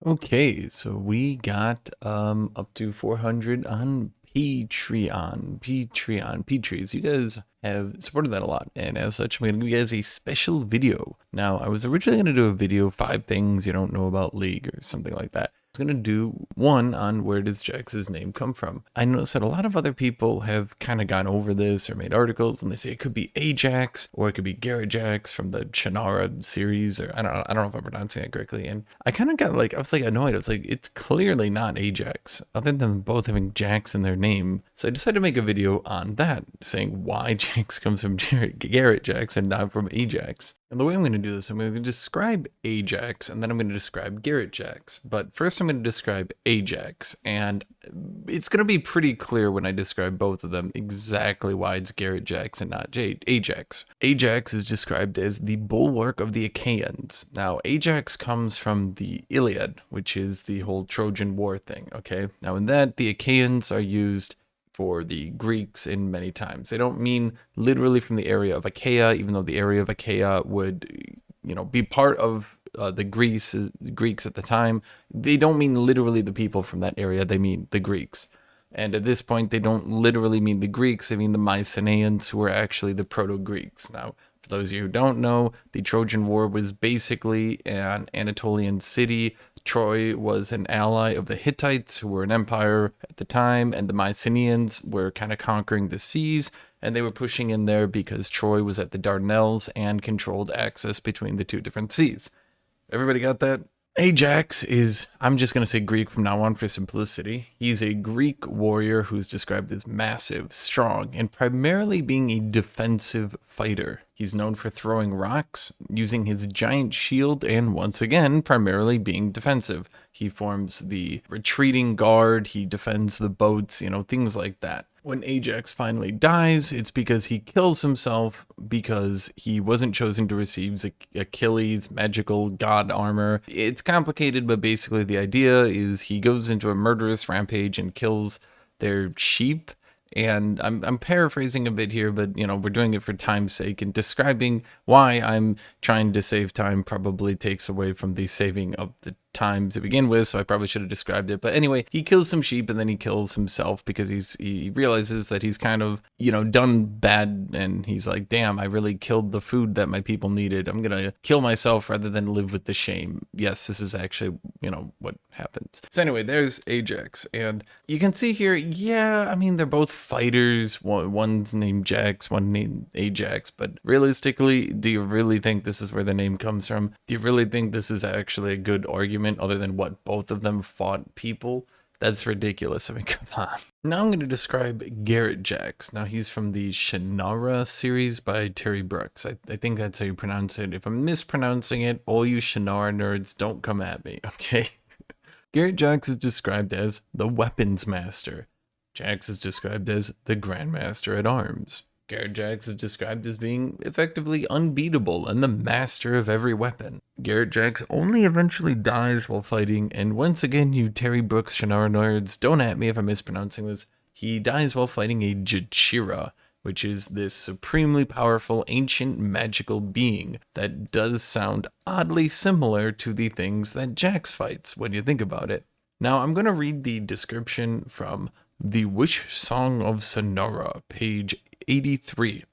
Okay, so we got up to 400 on Patreon. You guys have supported that a lot, and as such, I'm gonna give you guys a special video. Now, I was originally gonna do a video, 5 things you don't know about League or something like that. I was gonna do one on where does Jax's name come from. I noticed that a lot of other people have kind of gone over this or made articles, and they say it could be Ajax or it could be Jax from the Shannara series, or I don't know if I'm pronouncing it correctly. And I kind of got like, I was like annoyed. I was like, it's clearly not Ajax, other than both having Jax in their name. So I decided to make a video on that, saying why Jax comes from Jax and not from Ajax. And the way I'm going to do this, I'm going to describe Ajax, and then I'm going to describe Jax. But first I'm going to describe Ajax, and it's going to be pretty clear when I describe both of them exactly why it's Jax and not Ajax. Ajax is described as the bulwark of the Achaeans. Now, Ajax comes from the Iliad, which is the whole Trojan War thing, okay? Now, in that, the Achaeans are used for the Greeks in many times. They don't mean literally from the area of Achaia, even though the area of Achaia would, be part of the Greeks at the time. They don't mean literally the people from that area. They mean the Greeks. And at this point, they don't literally mean the Greeks. They mean the Mycenaeans, who are actually the Proto-Greeks. Now, for those of you who don't know, the Trojan War was basically an Anatolian city. Troy was an ally of the Hittites, who were an empire at the time, and the Mycenaeans were kind of conquering the seas, and they were pushing in there because Troy was at the Dardanelles and controlled access between the two different seas. Everybody got that? Ajax is, I'm just going to say Greek from now on for simplicity. He's a Greek warrior who's described as massive, strong, and primarily being a defensive fighter. He's known for throwing rocks, using his giant shield, and once again, primarily being defensive. He forms the retreating guard, he defends the boats, things like that. When Ajax finally dies, it's because he kills himself because he wasn't chosen to receive Achilles' magical god armor. It's complicated, but basically the idea is he goes into a murderous rampage and kills their sheep. And I'm paraphrasing a bit here, but we're doing it for time's sake, and describing why I'm trying to save time probably takes away from the saving of the time to begin with, so I probably should have described it. But anyway, he kills some sheep and then he kills himself because he realizes that he's kind of, done bad, and he's like, damn, I really killed the food that my people needed. I'm gonna kill myself rather than live with the shame. Yes, this is actually, what happens. So anyway, there's Ajax, and you can see here, yeah, I mean, they're both fighters. One's named Jax, one named Ajax, but realistically, do you really think this is where the name comes from? Do you really think this is actually a good argument other than what both of them fought people? That's ridiculous. I mean, come on. Now I'm going to describe Jax. Now he's from the Shannara series by Terry Brooks. I think that's how you pronounce it. If I'm mispronouncing it, all you Shannara nerds, don't come at me, okay? Jax is described as the weapons master. Jax is described as the grandmaster at arms. Jax is described as being effectively unbeatable and the master of every weapon. Jax only eventually dies while fighting, and once again, you Terry Brooks Shannara nerds, don't at me if I'm mispronouncing this. He dies while fighting a Jachira, which is this supremely powerful ancient magical being that does sound oddly similar to the things that Jax fights when you think about it. Now I'm going to read the description from The Wish Song of Sonora, page 83.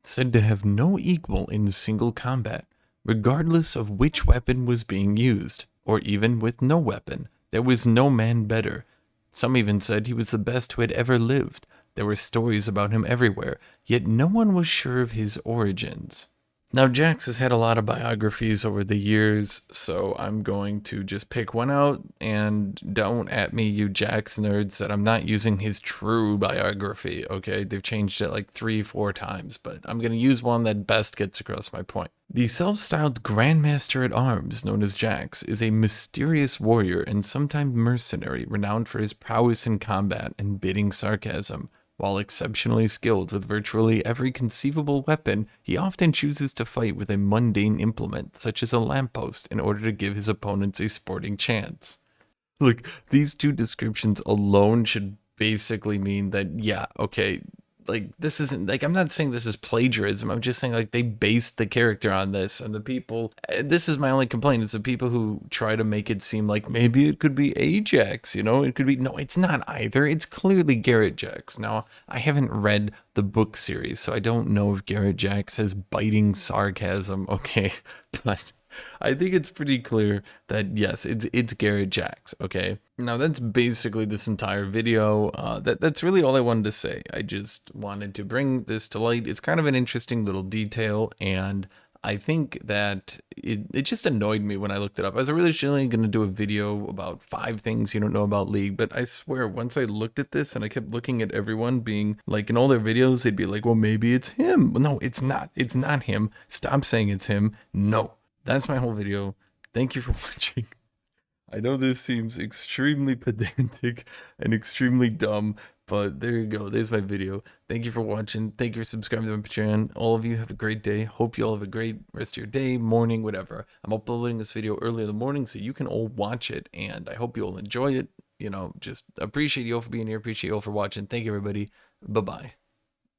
Said to have no equal in single combat, regardless of which weapon was being used, or even with no weapon. There was no man better. Some even said he was the best who had ever lived. There were stories about him everywhere, yet no one was sure of his origins. Now, Jax has had a lot of biographies over the years, so I'm going to just pick one out, and don't at me, you Jax nerds, that I'm not using his true biography, okay? They've changed it like 3-4 times, but I'm going to use one that best gets across my point. The self-styled Grandmaster at Arms, known as Jax, is a mysterious warrior and sometimes mercenary renowned for his prowess in combat and biting sarcasm. While exceptionally skilled with virtually every conceivable weapon, he often chooses to fight with a mundane implement, such as a lamppost, in order to give his opponents a sporting chance. Look, these two descriptions alone should basically mean that, yeah, okay, like this isn't like, I'm not saying this is plagiarism. I'm just saying like they based the character on this, and the people, this is my only complaint, is the people who try to make it seem like maybe it could be Ajax, you know, it could be, no, it's not either. It's clearly Garrett Jax. Now, I haven't read the book series, so I don't know if Garrett Jax has biting sarcasm, okay, but I think it's pretty clear that yes, it's Garrett Jax. Okay, now that's basically this entire video. That's really all I wanted to say. I just wanted to bring this to light. It's kind of an interesting little detail, and I think that it just annoyed me when I looked it up. I was originally going to do a video about 5 things you don't know about League, but I swear once I looked at this and I kept looking at everyone being like, in all their videos, they'd be like, well, maybe it's him. Well, no, it's not. It's not him. Stop saying it's him. No. That's my whole video. Thank you for watching. I know this seems extremely pedantic and extremely dumb, but there you go. There's my video. Thank you for watching. Thank you for subscribing to my channel. All of you have a great day. Hope you all have a great rest of your day, morning, whatever. I'm uploading this video early in the morning so you can all watch it, and I hope you all enjoy it. You know, just appreciate you all for being here. Appreciate you all for watching. Thank you, everybody. Bye-bye.